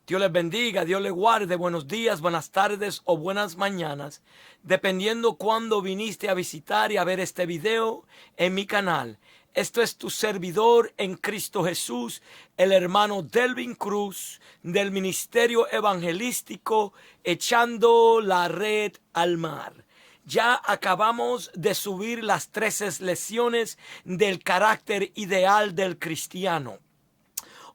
Dios les bendiga, Dios les guarde. Buenos días, buenas tardes o buenas mañanas, dependiendo cuándo viniste a visitar y a ver este video en mi canal. Esto es tu servidor en Cristo Jesús, el hermano Delvin Cruz, del Ministerio Evangelístico Echando la Red al Mar. Ya acabamos de subir las 13 lecciones del carácter ideal del cristiano.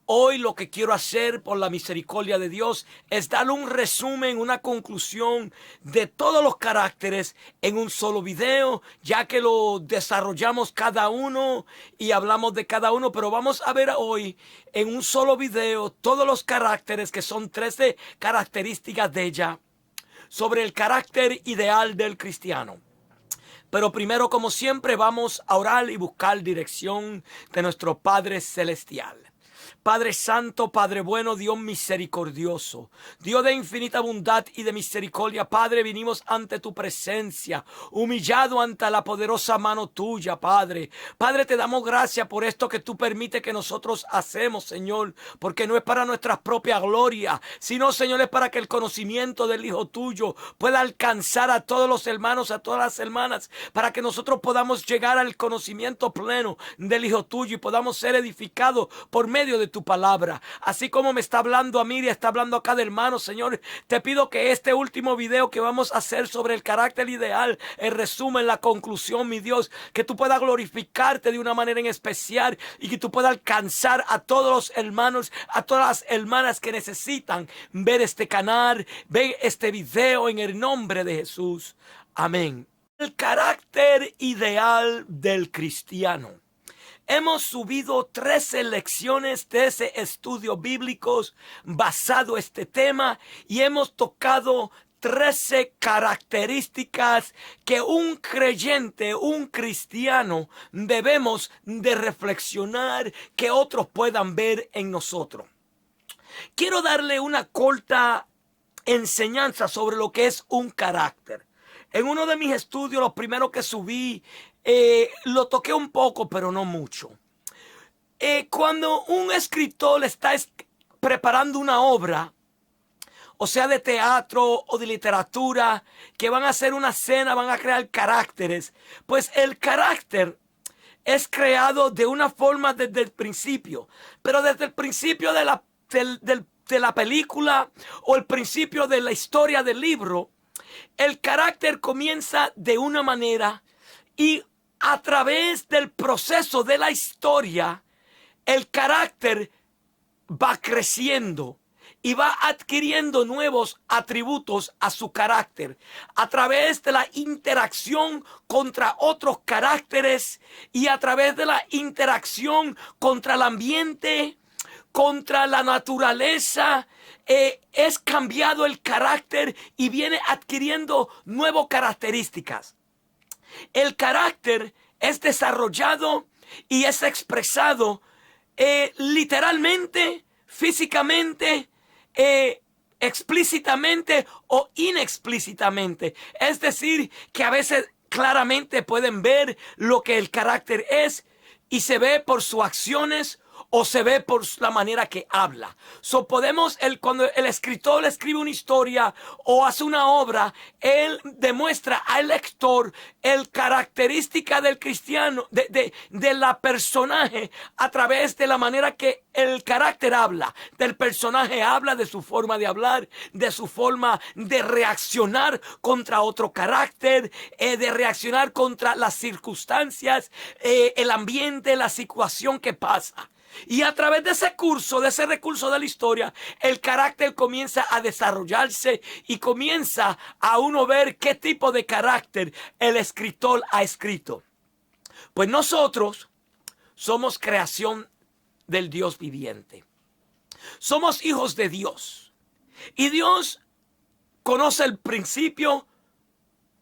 Hoy lo que quiero hacer por la misericordia de Dios es darle un resumen, una conclusión de todos los caracteres en un solo video, ya que lo desarrollamos cada uno y hablamos de cada uno, pero vamos a ver hoy en un solo video todos los caracteres, que son 13 características de ella, sobre el carácter ideal del cristiano. Pero primero, como siempre, vamos a orar y buscar dirección de nuestro Padre Celestial. Padre Santo, Padre bueno, Dios misericordioso, Dios de infinita bondad y de misericordia, Padre, vinimos ante tu presencia, humillado ante la poderosa mano tuya, Padre. Padre, te damos gracias por esto que tú permites que nosotros hacemos, Señor, porque no es para nuestra propia gloria, sino, Señor, es para que el conocimiento del Hijo tuyo pueda alcanzar a todos los hermanos, a todas las hermanas, para que nosotros podamos llegar al conocimiento pleno del Hijo tuyo y podamos ser edificados por medio de tu palabra. Así como me está hablando a mí y está hablando a cada hermano, Señor, te pido que este último video que vamos a hacer sobre el carácter ideal, el resumen, la conclusión, mi Dios, que tú puedas glorificarte de una manera en especial y que tú puedas alcanzar a todos los hermanos, a todas las hermanas que necesitan ver este canal, ver este video, en el nombre de Jesús. Amén. El carácter ideal del cristiano. Hemos subido 13 lecciones, 13 estudios bíblicos basado en este tema y hemos tocado 13 características que un creyente, un cristiano, debemos de reflexionar, que otros puedan ver en nosotros. Quiero darle una corta enseñanza sobre lo que es un carácter. En uno de mis estudios, los primeros que subí, lo toqué un poco, pero no mucho. Cuando un escritor está preparando una obra, o sea de teatro o de literatura, que van a hacer una escena, van a crear caracteres, pues el carácter es creado de una forma desde el principio, pero desde el principio de la película o el principio de la historia del libro, el carácter comienza de una manera y a través del proceso de la historia, el carácter va creciendo y va adquiriendo nuevos atributos a su carácter a través de la interacción contra otros caracteres y a través de la interacción contra el ambiente, contra la naturaleza. Es cambiado el carácter y viene adquiriendo nuevas características. El carácter es desarrollado y es expresado literalmente, físicamente, explícitamente o inexplícitamente. Es decir, que a veces claramente pueden ver lo que el carácter es y se ve por sus acciones o se ve por la manera que habla. Cuando el escritor escribe una historia o hace una obra, él demuestra al lector el característica del cristiano, de la personaje, a través de la manera que el carácter habla. Del personaje habla, de su forma de hablar, de su forma de reaccionar contra otro carácter, de reaccionar contra las circunstancias, el ambiente, la situación que pasa. Y a través de ese recurso de la historia, el carácter comienza a desarrollarse y comienza a uno ver qué tipo de carácter el escritor ha escrito. Pues nosotros somos creación del Dios viviente. Somos hijos de Dios. Y Dios conoce el principio,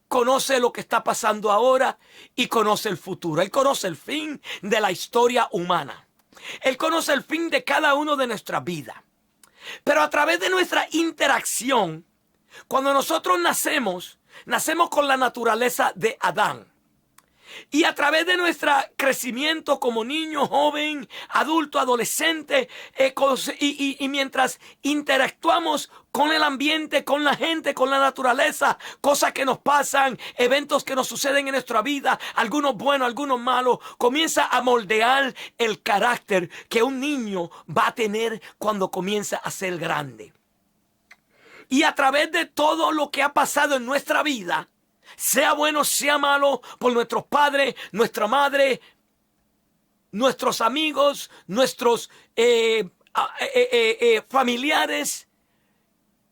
conoce lo que está pasando ahora y conoce el futuro. Él conoce el fin de la historia humana. Él conoce el fin de cada uno de nuestra vida. Pero a través de nuestra interacción, cuando nosotros nacemos con la naturaleza de Adán. Y a través de nuestro crecimiento como niño, joven, adulto, adolescente, y mientras interactuamos con el ambiente, con la gente, con la naturaleza, cosas que nos pasan, eventos que nos suceden en nuestra vida, algunos buenos, algunos malos, comienza a moldear el carácter que un niño va a tener cuando comienza a ser grande. Y a través de todo lo que ha pasado en nuestra vida, sea bueno, sea malo, por nuestros padres, nuestra madre, nuestros amigos, nuestros familiares,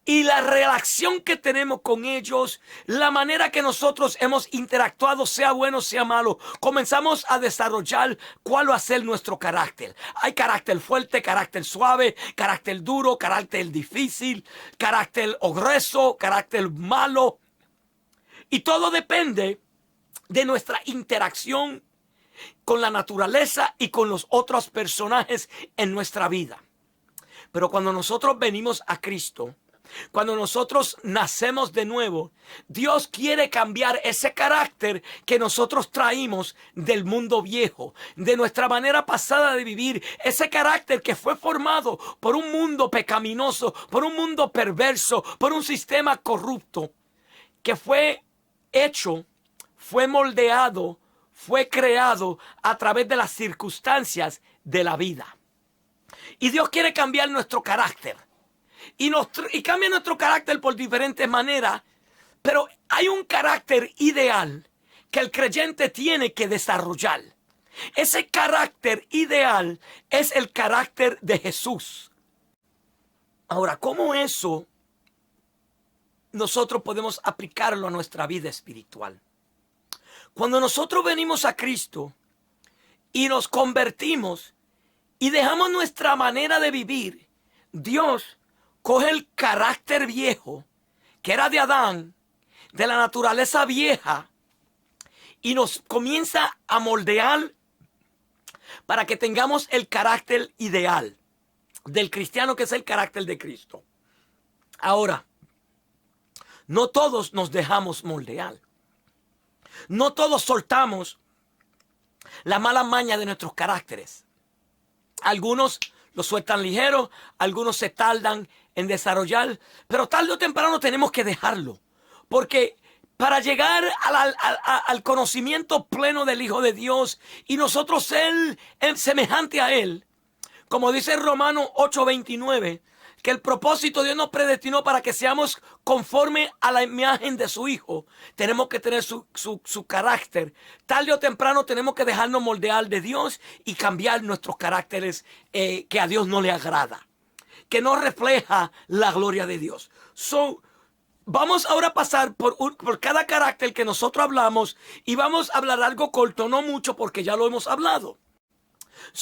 y la relación que tenemos con ellos, la manera que nosotros hemos interactuado, sea bueno, sea malo, comenzamos a desarrollar cuál va a ser nuestro carácter. Hay carácter fuerte, carácter suave, carácter duro, carácter difícil, carácter grueso, carácter malo. Y todo depende de nuestra interacción con la naturaleza y con los otros personajes en nuestra vida. Pero cuando nosotros venimos a Cristo, cuando nosotros nacemos de nuevo, Dios quiere cambiar ese carácter que nosotros traímos del mundo viejo, de nuestra manera pasada de vivir, ese carácter que fue formado por un mundo pecaminoso, por un mundo perverso, por un sistema corrupto, que fue hecho, fue moldeado, fue creado a través de las circunstancias de la vida. Y Dios quiere cambiar nuestro carácter. Y cambia nuestro carácter por diferentes maneras. Pero hay un carácter ideal que el creyente tiene que desarrollar. Ese carácter ideal es el carácter de Jesús. Ahora, ¿cómo eso nosotros podemos aplicarlo a nuestra vida espiritual? Cuando nosotros venimos a Cristo y nos convertimos y dejamos nuestra manera de vivir, Dios coge el carácter viejo que era de Adán, de la naturaleza vieja, y nos comienza a moldear para que tengamos el carácter ideal del cristiano, que es el carácter de Cristo. Ahora, no todos nos dejamos moldear. No todos soltamos la mala maña de nuestros caracteres. Algunos lo sueltan ligero, algunos se tardan en desarrollar, pero tarde o temprano tenemos que dejarlo. Porque para llegar al conocimiento pleno del Hijo de Dios y nosotros ser semejante a Él, como dice Romanos 8:29, que el propósito Dios nos predestinó para que seamos conforme a la imagen de su Hijo. Tenemos que tener su carácter. Tarde o temprano tenemos que dejarnos moldear de Dios y cambiar nuestros caracteres que a Dios no le agrada, que no refleja la gloria de Dios. Vamos ahora a pasar por cada carácter que nosotros hablamos y vamos a hablar algo corto, no mucho porque ya lo hemos hablado.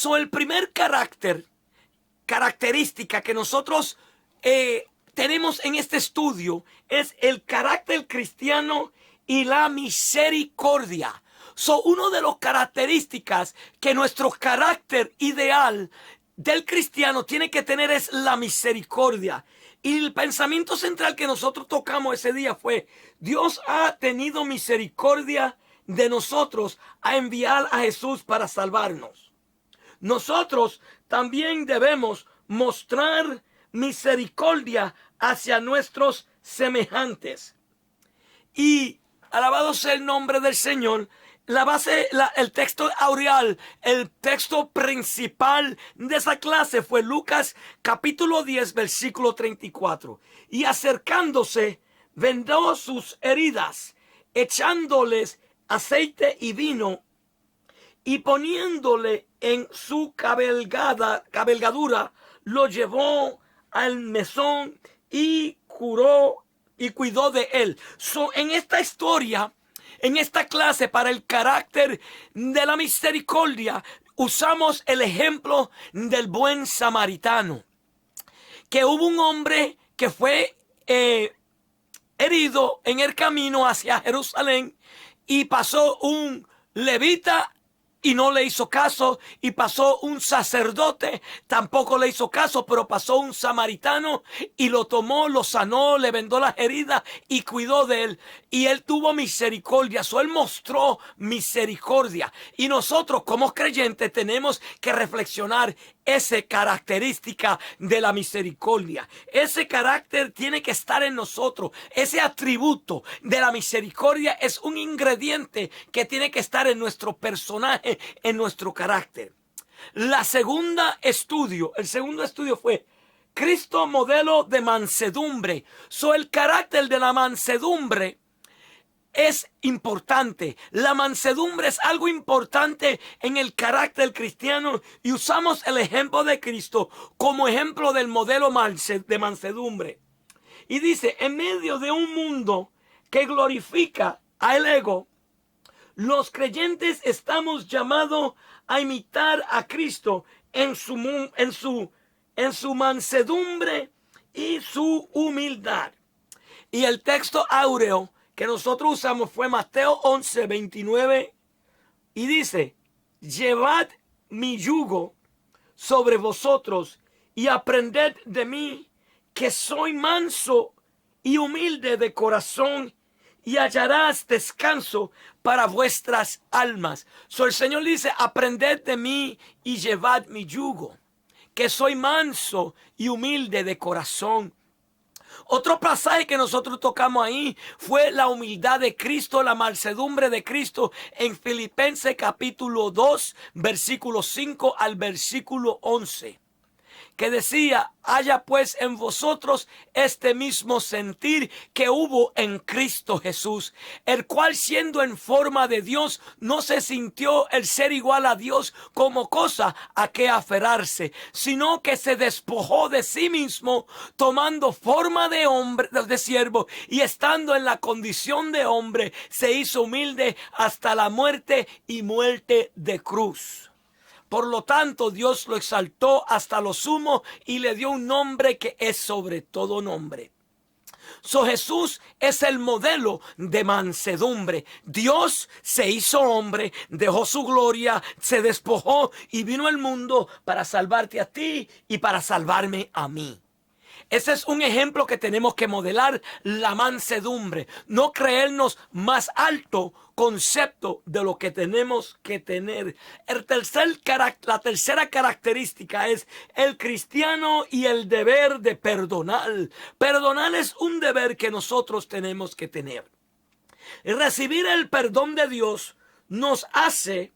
El primer característica que nosotros tenemos en este estudio es el carácter cristiano y la misericordia. Una de las características que nuestro carácter ideal del cristiano tiene que tener es la misericordia. Y el pensamiento central que nosotros tocamos ese día fue: Dios ha tenido misericordia de nosotros a enviar a Jesús para salvarnos. Nosotros también debemos mostrar misericordia hacia nuestros semejantes. Y alabado sea el nombre del Señor. El texto aureal, el texto principal de esa clase fue Lucas capítulo 10, versículo 34. Y acercándose, vendó sus heridas, echándoles aceite y vino, y poniéndole en su cabalgadura, lo llevó al mesón y curó y cuidó de él. En esta historia, en esta clase para el carácter de la misericordia, usamos el ejemplo del buen samaritano. Que hubo un hombre que fue herido en el camino hacia Jerusalén y pasó un levita y no le hizo caso, y pasó un sacerdote, tampoco le hizo caso, pero pasó un samaritano y lo tomó, lo sanó, le vendó las heridas y cuidó de él, y él tuvo misericordia. Él mostró misericordia, y nosotros como creyentes tenemos que reflexionar esa característica de la misericordia. Ese carácter tiene que estar en nosotros. Ese atributo de la misericordia es un ingrediente que tiene que estar en nuestro personaje, en nuestro carácter. El segundo estudio fue Cristo modelo de mansedumbre. El carácter de la mansedumbre es importante. La mansedumbre es algo importante en el carácter cristiano, y usamos el ejemplo de Cristo como ejemplo del modelo de mansedumbre. Y dice, en medio de un mundo que glorifica al ego, los creyentes estamos llamados a imitar a Cristo en su mansedumbre y su humildad. Y el texto áureo que nosotros usamos fue Mateo 11, 29, y dice, llevad mi yugo sobre vosotros y aprended de mí, que soy manso y humilde de corazón, y hallarás descanso para vuestras almas. El Señor dice, aprended de mí y llevad mi yugo, que soy manso y humilde de corazón. Otro pasaje que nosotros tocamos ahí fue la humildad de Cristo, la mansedumbre de Cristo en Filipenses capítulo 2, versículo 5 al versículo 11. Que decía, haya pues en vosotros este mismo sentir que hubo en Cristo Jesús, el cual siendo en forma de Dios, no se sintió el ser igual a Dios como cosa a que aferrarse, sino que se despojó de sí mismo, tomando forma de hombre, de siervo, y estando en la condición de hombre, se hizo humilde hasta la muerte y muerte de cruz. Por lo tanto, Dios lo exaltó hasta lo sumo y le dio un nombre que es sobre todo nombre. Jesús es el modelo de mansedumbre. Dios se hizo hombre, dejó su gloria, se despojó y vino al mundo para salvarte a ti y para salvarme a mí. Ese es un ejemplo que tenemos que modelar, la mansedumbre. No creernos más alto concepto de lo que tenemos que tener. La tercera característica es el cristiano y el deber de perdonar. Perdonar es un deber que nosotros tenemos que tener. Recibir el perdón de Dios nos hace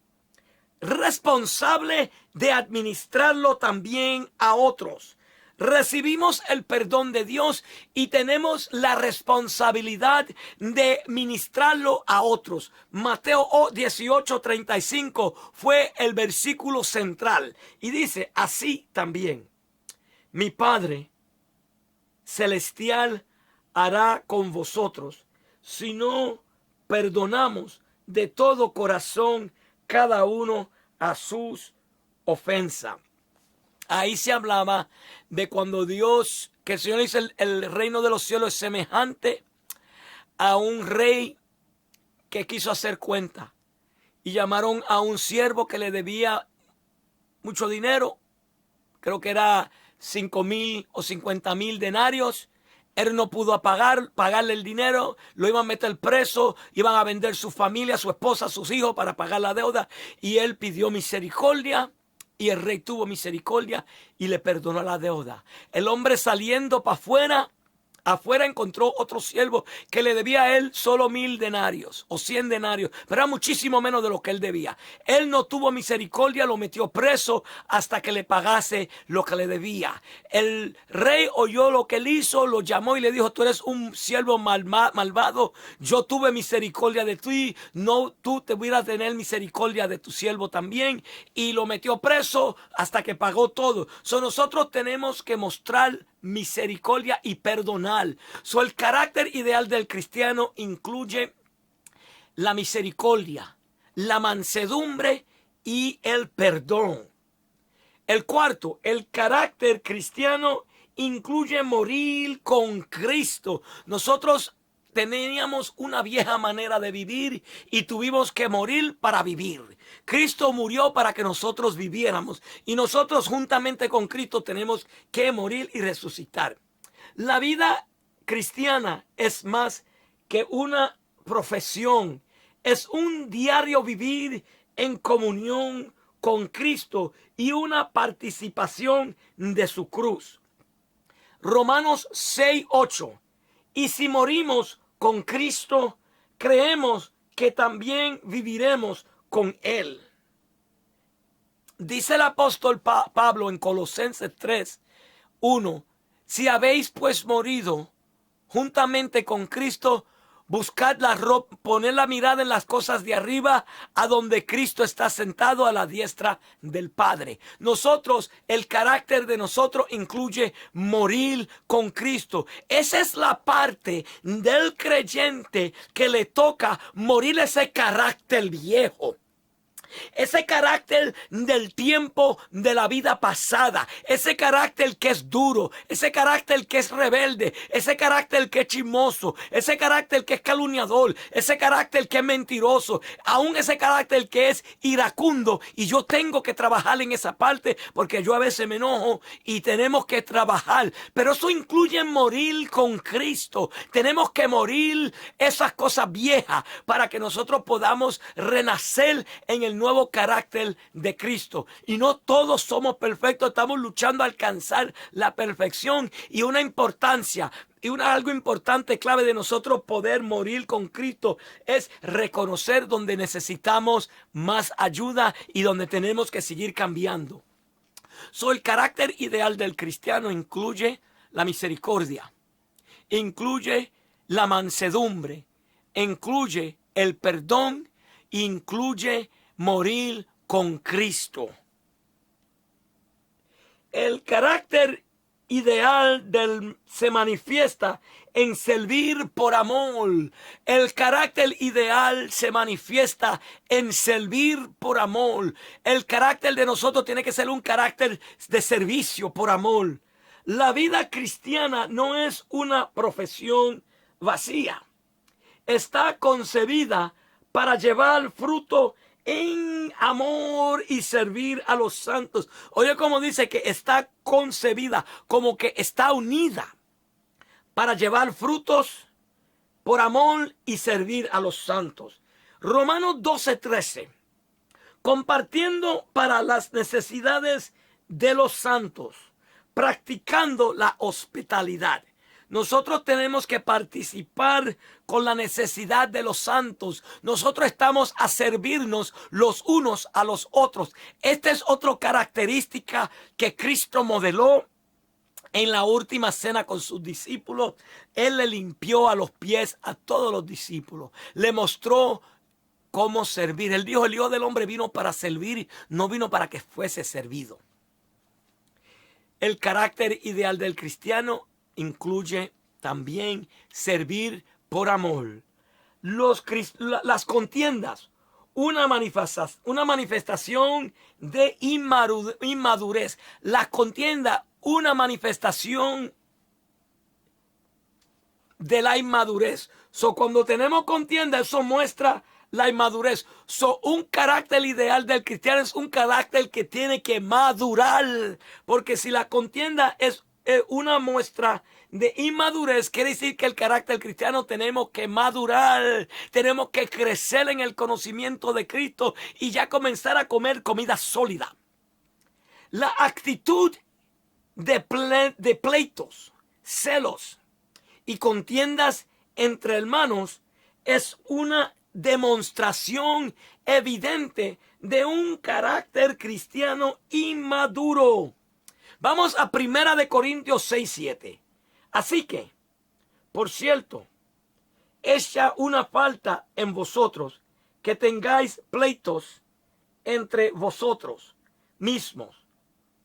responsable de administrarlo también a otros. Recibimos el perdón de Dios y tenemos la responsabilidad de ministrarlo a otros. Mateo 18:35 fue el versículo central y dice, así también mi Padre celestial hará con vosotros si no perdonamos de todo corazón cada uno a sus ofensas. Ahí se hablaba de cuando Dios, que el Señor dice, el reino de los cielos es semejante a un rey que quiso hacer cuenta. Y llamaron a un siervo que le debía mucho dinero. Creo que era 5,000 o 50,000 denarios. Él no pudo pagarle el dinero, lo iban a meter preso, iban a vender su familia, su esposa, sus hijos para pagar la deuda. Y él pidió misericordia. Y el rey tuvo misericordia y le perdonó la deuda. El hombre saliendo para afuera encontró otro siervo que le debía a él solo 1,000 denarios o 100 denarios, pero era muchísimo menos de lo que él debía. Él no tuvo misericordia, lo metió preso hasta que le pagase lo que le debía. El rey oyó lo que él hizo, lo llamó y le dijo, tú eres un siervo malvado, yo tuve misericordia de ti, no tú te hubieras de tener misericordia de tu siervo también, y lo metió preso hasta que pagó todo. Nosotros tenemos que mostrar misericordia y perdonar. El carácter ideal del cristiano incluye la misericordia, la mansedumbre y el perdón. El cuarto, el carácter cristiano incluye morir con Cristo. Nosotros teníamos una vieja manera de vivir y tuvimos que morir para vivir. Cristo murió para que nosotros viviéramos y nosotros juntamente con Cristo tenemos que morir y resucitar. La vida cristiana es más que una profesión, es un diario vivir en comunión con Cristo y una participación de su cruz. Romanos 6:8. Y si morimos con Cristo, creemos que también viviremos con Él. Dice el apóstol Pablo en Colosenses 3:1. Si habéis pues morido juntamente con Cristo, buscad poner la mirada en las cosas de arriba, a donde Cristo está sentado a la diestra del Padre. Nosotros, el carácter de nosotros incluye morir con Cristo. Esa es la parte del creyente que le toca morir ese carácter viejo. Ese carácter del tiempo de la vida pasada, ese carácter que es duro, ese carácter que es rebelde, ese carácter que es chismoso, ese carácter que es calumniador, ese carácter que es mentiroso, aún ese carácter que es iracundo. Y yo tengo que trabajar en esa parte porque yo a veces me enojo y tenemos que trabajar. Pero eso incluye morir con Cristo. Tenemos que morir esas cosas viejas para que nosotros podamos renacer en el nuevo carácter de Cristo. Y no todos somos perfectos, estamos luchando a alcanzar la perfección. Y una importancia y algo importante, clave de nosotros poder morir con Cristo, es reconocer donde necesitamos más ayuda y donde tenemos que seguir cambiando. El carácter ideal del cristiano incluye la misericordia, incluye la mansedumbre, incluye el perdón, incluye morir con Cristo. El carácter ideal se manifiesta en servir por amor. El carácter ideal se manifiesta en servir por amor. El carácter de nosotros tiene que ser un carácter de servicio por amor. La vida cristiana no es una profesión vacía. Está concebida para llevar fruto en amor y servir a los santos. Oye, como dice que está concebida, como que está unida para llevar frutos por amor y servir a los santos. Romanos 12:13. Compartiendo para las necesidades de los santos, practicando la hospitalidad. Nosotros tenemos que participar con la necesidad de los santos. Nosotros estamos a servirnos los unos a los otros. Esta es otra característica que Cristo modeló en la última cena con sus discípulos. Él le limpió a los pies a todos los discípulos. Le mostró cómo servir. Él dijo, el Hijo del Hombre vino para servir, no vino para que fuese servido. El carácter ideal del cristiano incluye también servir por amor. Las contiendas, una manifestación de inmadurez. La contienda, una manifestación de la inmadurez. Cuando tenemos contienda, eso muestra la inmadurez. Un carácter ideal del cristiano es un carácter que tiene que madurar. Porque si la contienda es una muestra de inmadurez, quiere decir que el carácter cristiano tenemos que madurar, tenemos que crecer en el conocimiento de Cristo y ya comenzar a comer comida sólida. La actitud de pleitos, celos y contiendas entre hermanos es una demostración evidente de un carácter cristiano inmaduro. Vamos a 1 Corintios 6:7. Así que, por cierto, echa una falta en vosotros que tengáis pleitos entre vosotros mismos.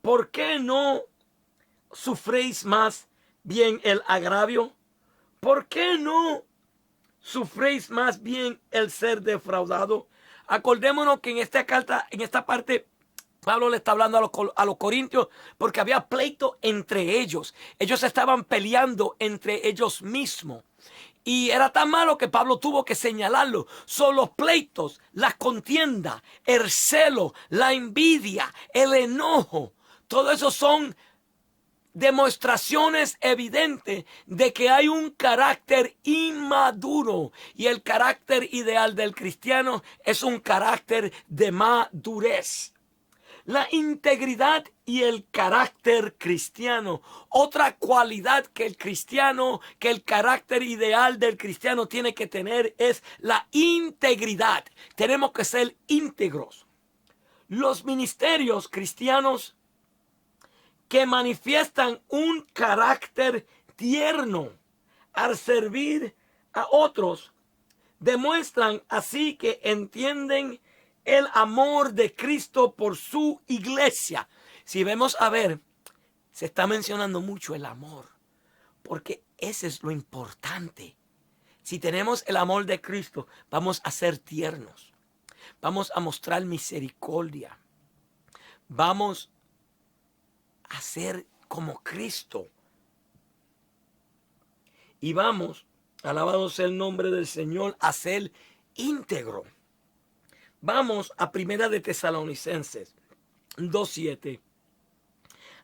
¿Por qué no sufréis más bien el agravio? ¿Por qué no sufréis más bien el ser defraudado? Acordémonos que en esta carta, en esta parte, Pablo le está hablando a los corintios porque había pleito entre ellos. Ellos estaban peleando entre ellos mismos. Y era tan malo que Pablo tuvo que señalarlo. Son los pleitos, la contienda, el celo, la envidia, el enojo. Todo eso son demostraciones evidentes de que hay un carácter inmaduro. Y el carácter ideal del cristiano es un carácter de madurez. La integridad y el carácter cristiano. Otra cualidad que el carácter ideal del cristiano tiene que tener es la integridad. Tenemos que ser íntegros. Los ministerios cristianos que manifiestan un carácter tierno al servir a otros demuestran así que entienden el amor de Cristo por su iglesia. Si vemos a ver, se está mencionando mucho el amor, porque ese es lo importante. Si tenemos el amor de Cristo, vamos a ser tiernos, vamos a mostrar misericordia, vamos a ser como Cristo y vamos, alabado sea el nombre del Señor, a ser íntegro. Vamos a Primera de Tesalonicenses 2:7.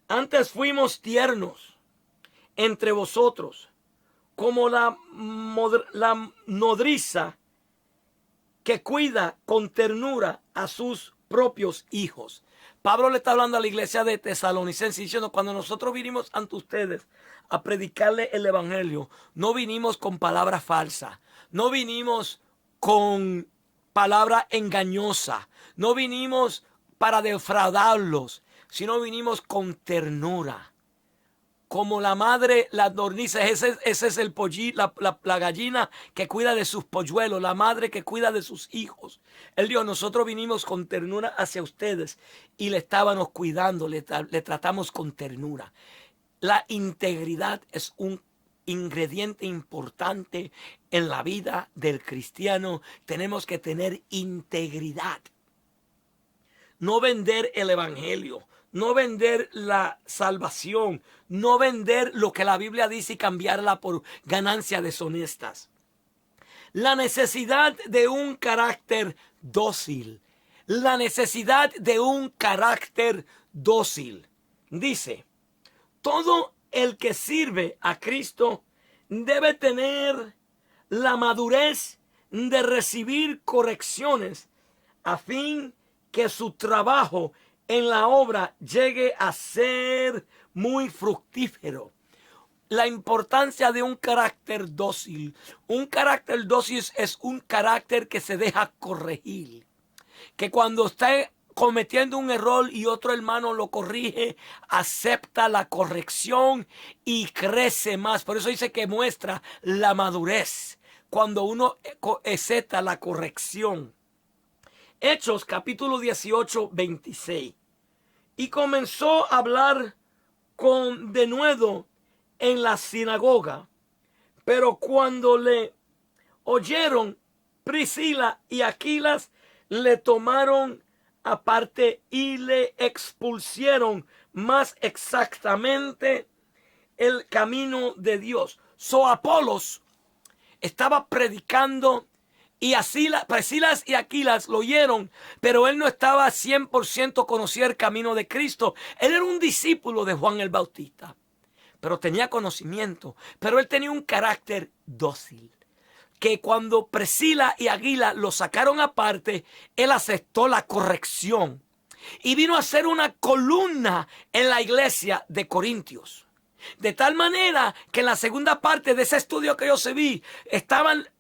Antes fuimos tiernos entre vosotros, como la nodriza que cuida con ternura a sus propios hijos. Pablo le está hablando a la iglesia de Tesalonicenses diciendo: cuando nosotros vinimos ante ustedes a predicarle el evangelio, no vinimos con palabra falsa, no vinimos con palabra engañosa, no vinimos para defraudarlos, sino vinimos con ternura. Como la madre, la nodriza, ese es el pollito, la gallina que cuida de sus polluelos, la madre que cuida de sus hijos. Él dijo: nosotros vinimos con ternura hacia ustedes y le estábamos cuidando, le tratamos con ternura. La integridad es un ingrediente importante en la vida del cristiano. Tenemos que tener integridad. No vender el evangelio, no vender la salvación, no vender lo que la Biblia dice y cambiarla por ganancias deshonestas. La necesidad de un carácter dócil. La necesidad de un carácter dócil. Dice: todo el que sirve a Cristo debe tener la madurez de recibir correcciones a fin que su trabajo en la obra llegue a ser muy fructífero. La importancia de un carácter dócil. Un carácter dócil es un carácter que se deja corregir. Que cuando está cometiendo un error y otro hermano lo corrige, acepta la corrección y crece más. Por eso dice que muestra la madurez cuando uno acepta la corrección. Hechos capítulo 18, 26. Y comenzó a hablar con denuedo en la sinagoga. Pero cuando le oyeron, Priscila y Aquilas le tomaron aparte y le expusieron más exactamente el camino de Dios. Apolos estaba predicando y así Priscila y Aquilas lo oyeron, pero él no estaba 100% conocía el camino de Cristo. Él era un discípulo de Juan el Bautista, pero tenía conocimiento, pero él tenía un carácter dócil. Que cuando Priscila y Aquilas lo sacaron aparte, él aceptó la corrección y vino a ser una columna en la iglesia de Corintios. De tal manera que en la segunda parte de ese estudio que yo se vi,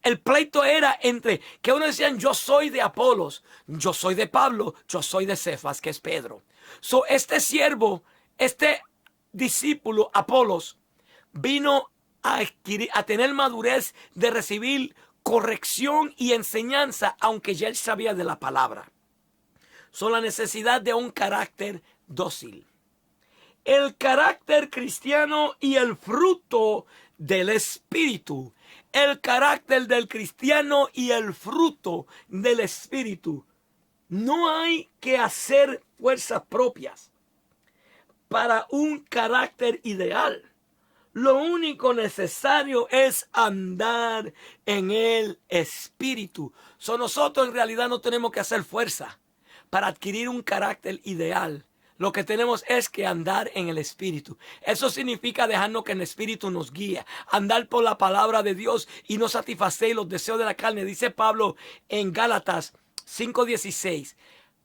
el pleito era entre que uno decían: yo soy de Apolos, yo soy de Pablo, yo soy de Cefas, que es Pedro. Este siervo, este discípulo Apolos, vino a tener madurez de recibir corrección y enseñanza, aunque ya él sabía de la palabra. La necesidad de un carácter dócil. El carácter cristiano y el fruto del Espíritu. El carácter del cristiano y el fruto del Espíritu. No hay que hacer fuerzas propias para un carácter ideal. Lo único necesario es andar en el Espíritu. Nosotros en realidad no tenemos que hacer fuerza para adquirir un carácter ideal. Lo que tenemos es que andar en el Espíritu. Eso significa dejarnos que el Espíritu nos guíe. Andar por la palabra de Dios y no satisfacer los deseos de la carne. Dice Pablo en Gálatas 5:16.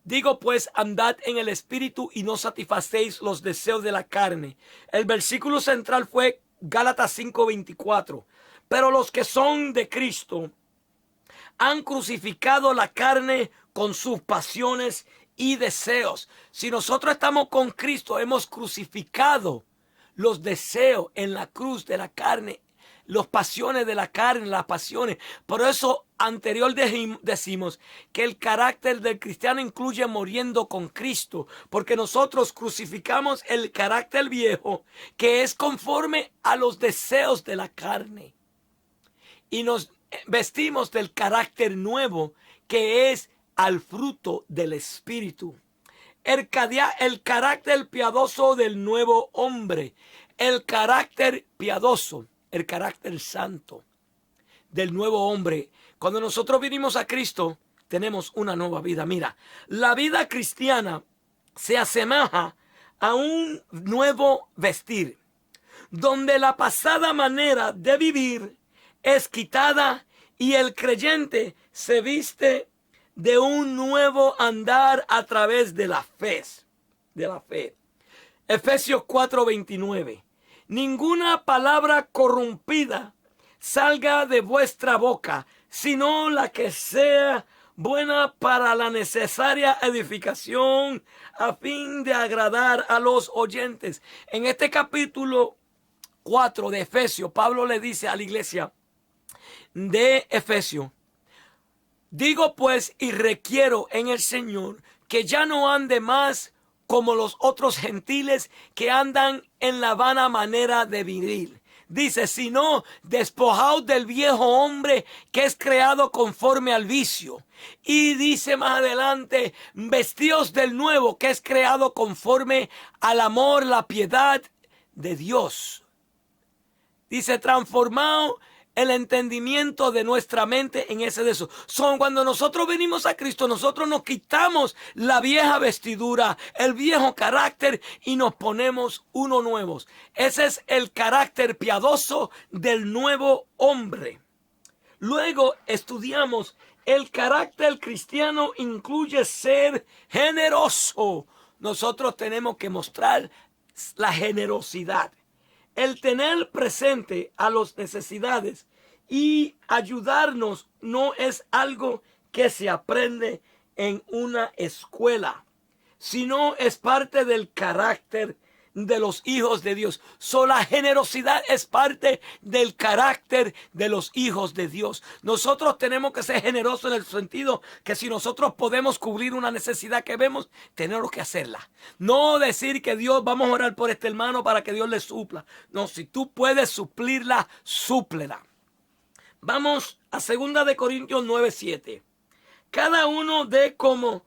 Digo pues, andad en el Espíritu y no satisfacéis los deseos de la carne. El versículo central fue Gálatas 5:24. Pero los que son de Cristo han crucificado la carne con sus pasiones y deseos. Si nosotros estamos con Cristo, hemos crucificado los deseos en la cruz de la carne, las pasiones de la carne, las pasiones. Por eso anterior decimos que el carácter del cristiano incluye muriendo con Cristo, porque nosotros crucificamos el carácter viejo que es conforme a los deseos de la carne y nos vestimos del carácter nuevo que es al fruto del Espíritu. El carácter piadoso del nuevo hombre, el carácter piadoso, el carácter santo del nuevo hombre. Cuando nosotros vinimos a Cristo, tenemos una nueva vida. Mira, la vida cristiana se asemeja a un nuevo vestir, donde la pasada manera de vivir es quitada y el creyente se viste de un nuevo andar a través de la fe. Efesios 4:29. Ninguna palabra corrompida salga de vuestra boca, sino la que sea buena para la necesaria edificación a fin de agradar a los oyentes. En este capítulo 4 de Efesios, Pablo le dice a la iglesia de Efesios: digo pues y requiero en el Señor que ya no ande más como los otros gentiles que andan en la vana manera de vivir. Dice, sino despojaos del viejo hombre que es creado conforme al vicio. Y dice más adelante, vestíos del nuevo que es creado conforme al amor, la piedad de Dios. Dice, transformado el entendimiento de nuestra mente en ese de eso. Cuando nosotros venimos a Cristo, nosotros nos quitamos la vieja vestidura, el viejo carácter y nos ponemos uno nuevo. Ese es el carácter piadoso del nuevo hombre. Luego estudiamos el carácter cristiano incluye ser generoso. Nosotros tenemos que mostrar la generosidad. El tener presente a las necesidades y ayudarnos no es algo que se aprende en una escuela, sino es parte del carácter de los hijos de Dios. La generosidad es parte del carácter de los hijos de Dios. Nosotros tenemos que ser generosos en el sentido que si nosotros podemos cubrir una necesidad que vemos, tenemos que hacerla. No decir que Dios, vamos a orar por este hermano para que Dios le supla. No, si tú puedes suplirla, súplela. Vamos a 2 Corintios 9:7. Cada uno dé como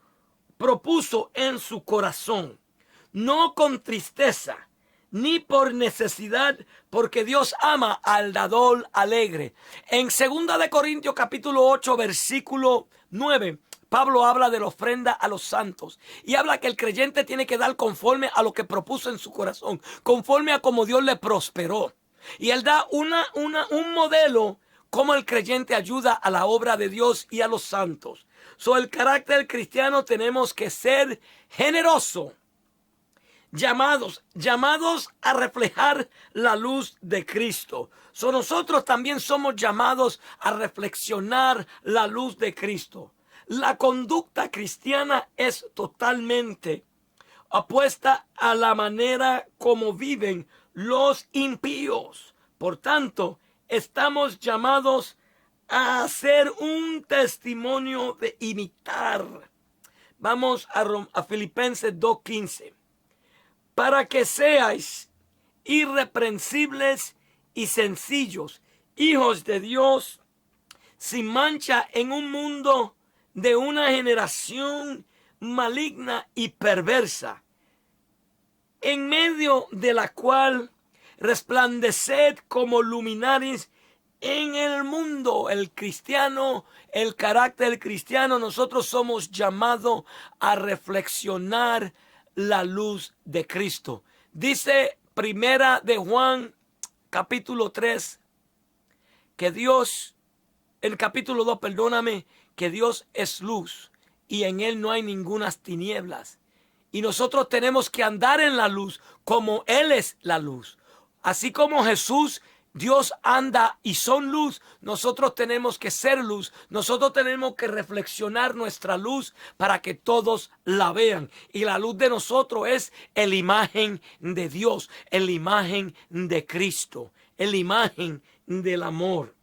propuso en su corazón, no con tristeza, ni por necesidad, porque Dios ama al dador alegre. En 2 Corintios capítulo 8, versículo 9, Pablo habla de la ofrenda a los santos y habla que el creyente tiene que dar conforme a lo que propuso en su corazón, conforme a como Dios le prosperó. Y él da un modelo cómo el creyente ayuda a la obra de Dios y a los santos. El carácter cristiano tenemos que ser generoso. Llamados a reflejar la luz de Cristo. Nosotros también somos llamados a reflexionar la luz de Cristo. La conducta cristiana es totalmente opuesta a la manera como viven los impíos. Por tanto, estamos llamados a hacer un testimonio de imitar. Vamos a Filipenses 2:15. Para que seáis irreprensibles y sencillos, hijos de Dios, sin mancha en un mundo de una generación maligna y perversa, en medio de la cual resplandeced como luminares en el mundo. El cristiano, el carácter cristiano, nosotros somos llamados a reflexionar la luz de Cristo. Dice Primera de Juan, capítulo 3, que Dios, el capítulo 2, perdóname, que Dios es luz y en Él no hay ninguna tinieblas. Y nosotros tenemos que andar en la luz como Él es la luz. Así como Jesús, Dios anda y son luz, nosotros tenemos que ser luz. Nosotros tenemos que reflexionar nuestra luz para que todos la vean. Y la luz de nosotros es la imagen de Dios, la imagen de Cristo, la imagen del amor.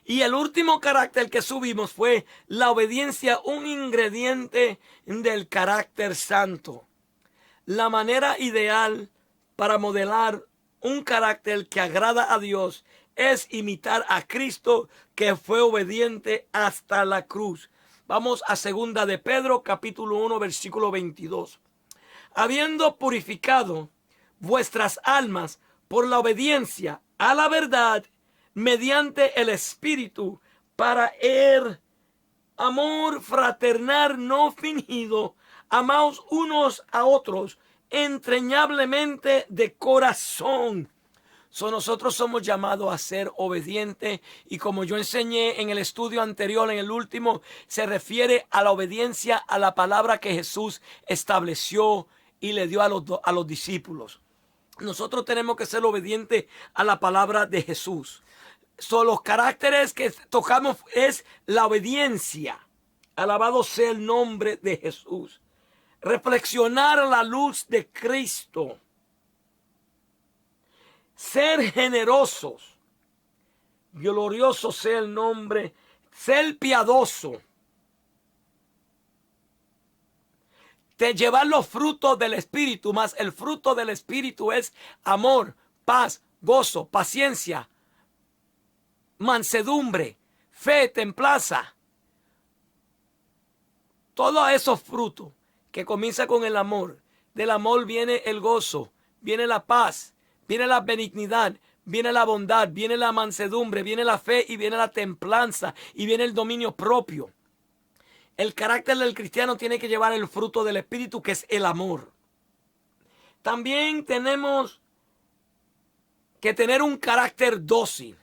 Y el último carácter que subimos fue la obediencia, un ingrediente del carácter santo. La manera ideal para modelar un carácter que agrada a Dios es imitar a Cristo, que fue obediente hasta la cruz. Vamos a 2 de Pedro, capítulo 1, versículo 22. Habiendo purificado vuestras almas por la obediencia a la verdad, mediante el Espíritu, para el amor fraternal no fingido, amaos unos a otros entrañablemente de corazón. Nosotros somos llamados a ser obedientes, y como yo enseñé en el estudio anterior, en el último, se refiere a la obediencia a la palabra que Jesús estableció y le dio a los discípulos. Nosotros tenemos que ser obedientes a la palabra de Jesús. Los caracteres que tocamos es la obediencia. Alabado sea el nombre de Jesús. Reflexionar la luz de Cristo. Ser generosos. Glorioso sea el nombre. Ser piadoso. De llevar los frutos del Espíritu, más el fruto del Espíritu es amor, paz, gozo, paciencia, mansedumbre, fe, templanza. Todos esos frutos que comienza con el amor. Del amor viene el gozo, viene la paz, viene la benignidad, viene la bondad, viene la mansedumbre, viene la fe y viene la templanza y viene el dominio propio. El carácter del cristiano tiene que llevar el fruto del Espíritu, que es el amor. También tenemos que tener un carácter dócil,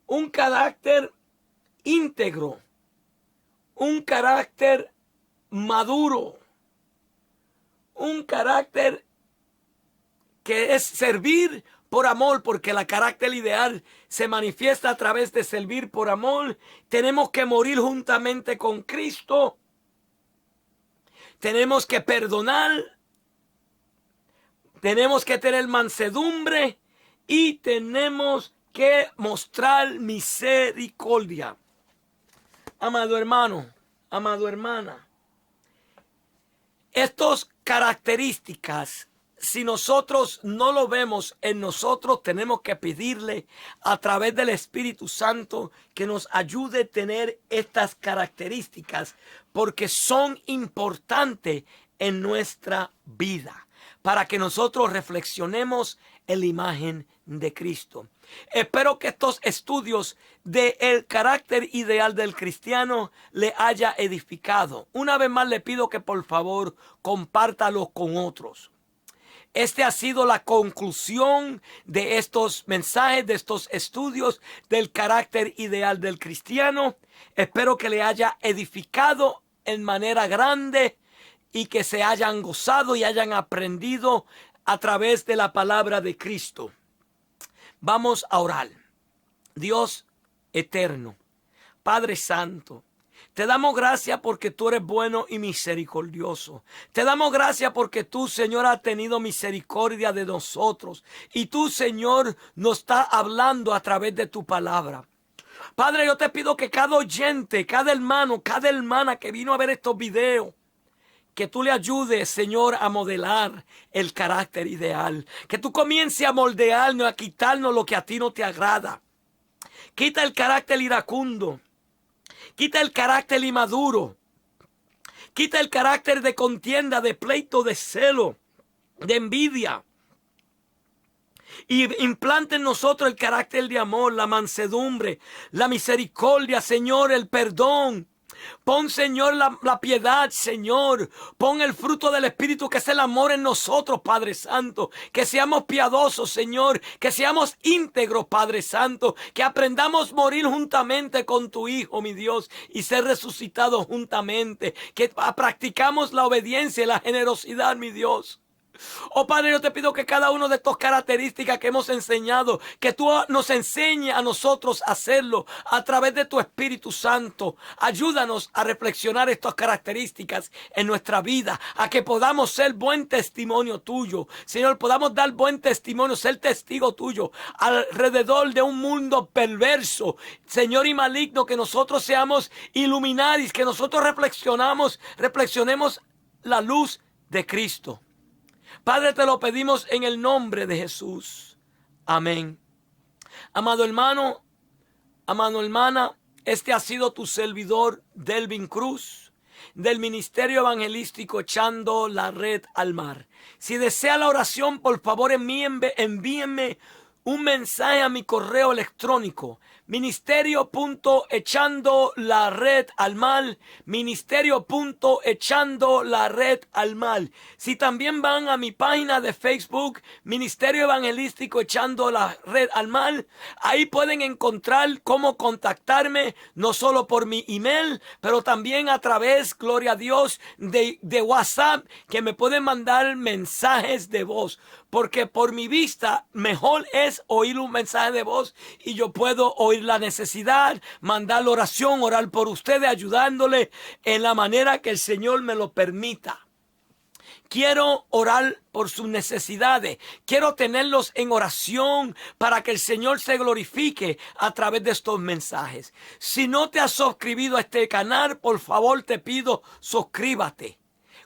un carácter íntegro, un carácter maduro, un carácter que es servir por amor, porque el carácter ideal se manifiesta a través de servir por amor. Tenemos que morir juntamente con Cristo. Tenemos que perdonar. Tenemos que tener mansedumbre y tenemos que mostrar misericordia. Amado hermano, amado hermana, estas características, si nosotros no lo vemos en nosotros, tenemos que pedirle a través del Espíritu Santo que nos ayude a tener estas características, porque son importantes en nuestra vida, para que nosotros reflexionemos en la imagen de Cristo. Espero que estos estudios del carácter ideal del cristiano le haya edificado. Una vez más le pido que por favor compártalo con otros. Este ha sido la conclusión de estos mensajes, de estos estudios del carácter ideal del cristiano. Espero que le haya edificado en manera grande y que se hayan gozado y hayan aprendido a través de la palabra de Cristo. Vamos a orar. Dios eterno, Padre Santo, te damos gracias porque tú eres bueno y misericordioso. Te damos gracias porque tú, Señor, has tenido misericordia de nosotros. Y tú, Señor, nos estás hablando a través de tu palabra. Padre, yo te pido que cada oyente, cada hermano, cada hermana que vino a ver estos videos, que tú le ayudes, Señor, a modelar el carácter ideal. Que tú comiences a moldearnos, a quitarnos lo que a ti no te agrada. Quita el carácter iracundo. Quita el carácter inmaduro. Quita el carácter de contienda, de pleito, de celo, de envidia. Y implante en nosotros el carácter de amor, la mansedumbre, la misericordia, Señor, el perdón. Pon, Señor, la piedad, Señor. Pon el fruto del Espíritu, que es el amor en nosotros, Padre Santo. Que seamos piadosos, Señor. Que seamos íntegros, Padre Santo. Que aprendamos a morir juntamente con tu Hijo, mi Dios, y ser resucitados juntamente. Que practicamos la obediencia y la generosidad, mi Dios. Oh Padre, yo te pido que cada una de estas características que hemos enseñado, que tú nos enseñes a nosotros a hacerlo a través de tu Espíritu Santo. Ayúdanos a reflexionar estas características en nuestra vida, a que podamos ser buen testimonio tuyo. Señor, podamos dar buen testimonio, ser testigo tuyo alrededor de un mundo perverso, Señor, y maligno. Que nosotros seamos iluminados, que nosotros reflexionemos la luz de Cristo. Padre, te lo pedimos en el nombre de Jesús. Amén. Amado hermano, amada hermana, este ha sido tu servidor Delvin Cruz, del Ministerio Evangelístico Echando la Red al Mar. Si desea la oración, por favor envíenme un mensaje a mi correo electrónico: ministerio.echandolaredaLmar, ministerio.echandolaredaLmar. Si también van a mi página de Facebook, Ministerio Evangelístico Echando la Red al Mar, ahí pueden encontrar cómo contactarme, no solo por mi email, pero también a través, gloria a Dios, de WhatsApp, que me pueden mandar mensajes de voz. Porque por mi vista, mejor es oír un mensaje de voz, y yo puedo oír la necesidad, mandar la oración, orar por ustedes, ayudándole en la manera que el Señor me lo permita. Quiero orar por sus necesidades. Quiero tenerlos en oración para que el Señor se glorifique a través de estos mensajes. Si no te has suscrito a este canal, por favor te pido, suscríbete.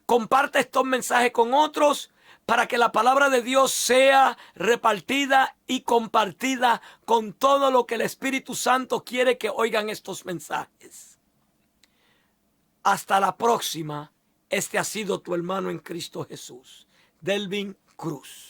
Comparte estos mensajes con otros, para que la palabra de Dios sea repartida y compartida con todo lo que el Espíritu Santo quiere que oigan estos mensajes. Hasta la próxima. Este ha sido tu hermano en Cristo Jesús, Delvin Cruz.